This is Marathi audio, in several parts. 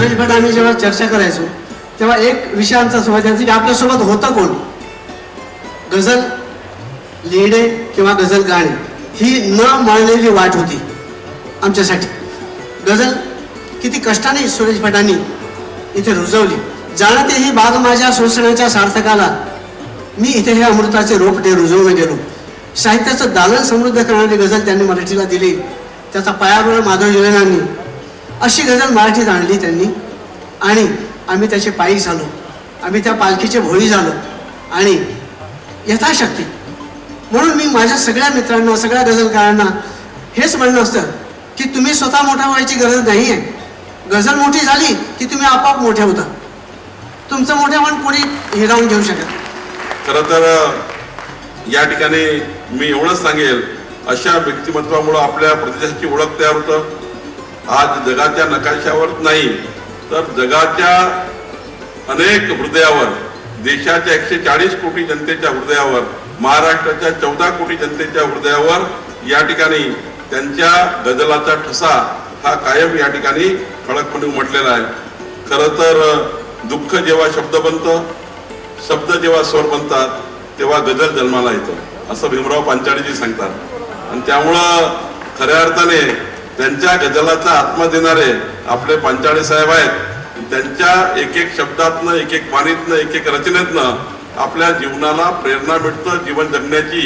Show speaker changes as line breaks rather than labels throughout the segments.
सुरेश भट आम्ही जेव्हा चर्चा करायचो तेव्हा एक विषय आमचा सोबत यायचा की आपल्यासोबत होतं कोण. गझल लिहिणे किंवा गझल गाणे ही न मळलेली वाट होती आमच्यासाठी. गझल किती कष्टाने सुरेश भटांनी इथे रुजवली. जाणते ही बाग माझ्या शोषणाच्या सार्थकाला, मी इथे हे अमृताचे रोपटे रुजवून गेलो. साहित्याचं दालन समृद्ध करणारी गझल त्यांनी मराठीला दिली. त्याचा पायारोळ माधव जैनांनी अशी गझल मराठीत आणली त्यांनी आणि आम्ही त्याचे पायी झालो. आम्ही त्या पालखीचे भोई झालो आणि यथाशक्ती म्हणून मी माझ्या सगळ्या मित्रांना सगळ्या गझलकारांना हेच म्हणणं असतं की तुम्ही स्वतः मोठा व्हायची गरज नाही आहे. गझल मोठी झाली की तुम्ही आपोआप मोठे होता. तुमचं मोठेपण कोणी हिरावून घेऊ शकत.
खरं तर या ठिकाणी मी एवढंच सांगेल, अशा व्यक्तिमत्वामुळं आपल्या प्रदेशाची ओळख तयार होतं. आज जगाच्या नकाशावर नाही तर जगाच्या अनेक हृदयावर, देशाच्या 140 कोटी जनतेच्या हृदयावर, महाराष्ट्राच्या 14 कोटी जनतेच्या हृदयावर या ठिकाणी त्यांच्या गझलाचा ठसा हा कायम या ठिकाणी ठळकपणे उमटलेला आहे. खरं तर दुःख जेव्हा शब्द बनतं, शब्द जेव्हा स्वर बनतात तेव्हा गझल जन्माला येतं असं भीमराव पांचाळीजी सांगतात. आणि त्यामुळं खऱ्या अर्थाने त्यांच्या गझलाचा आत्मा देणारे आपले पांचाळे साहेब आहेत. त्यांच्या एक एक शब्दातनं, एक एक वाणीतनं, एक एक रचनेतनं आपल्या जीवनाला प्रेरणा मिळतं, जीवन जगण्याची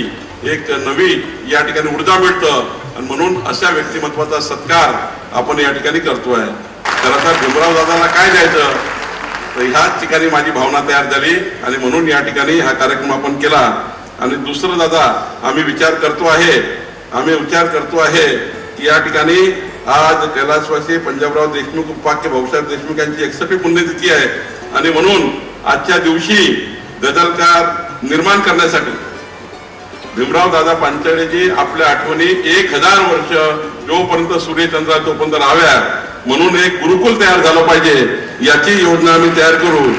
एक नवी या ठिकाणी ऊर्जा मिळतं. आणि म्हणून अशा व्यक्तिमत्वाचा सत्कार आपण या ठिकाणी करतोय. खरं तर भीमराव दादाला काय द्यायचं तर ह्याच ठिकाणी माझी भावना तयार झाली आणि म्हणून या ठिकाणी हा कार्यक्रम आपण केला. आणि दुसरं दादा, आम्ही विचार करतो आहे की या ठिकाणी आज कैलासवासी पंजाबराव देशमुख उपाख्य भाऊसाहेब देशमुख यांची 61वी पुण्यतिथी आहे. आणि म्हणून आजच्या दिवशी गझलकार निर्माण करण्यासाठी भीमराव दादा पांचाळेजी आपल्या आठवणी 1000 वर्ष जोपर्यंत सूर्यचंद्र तोपर्यंत राहाव्या म्हणून एक गुरुकुल तयार झालं पाहिजे याची योजना आम्ही तयार करू.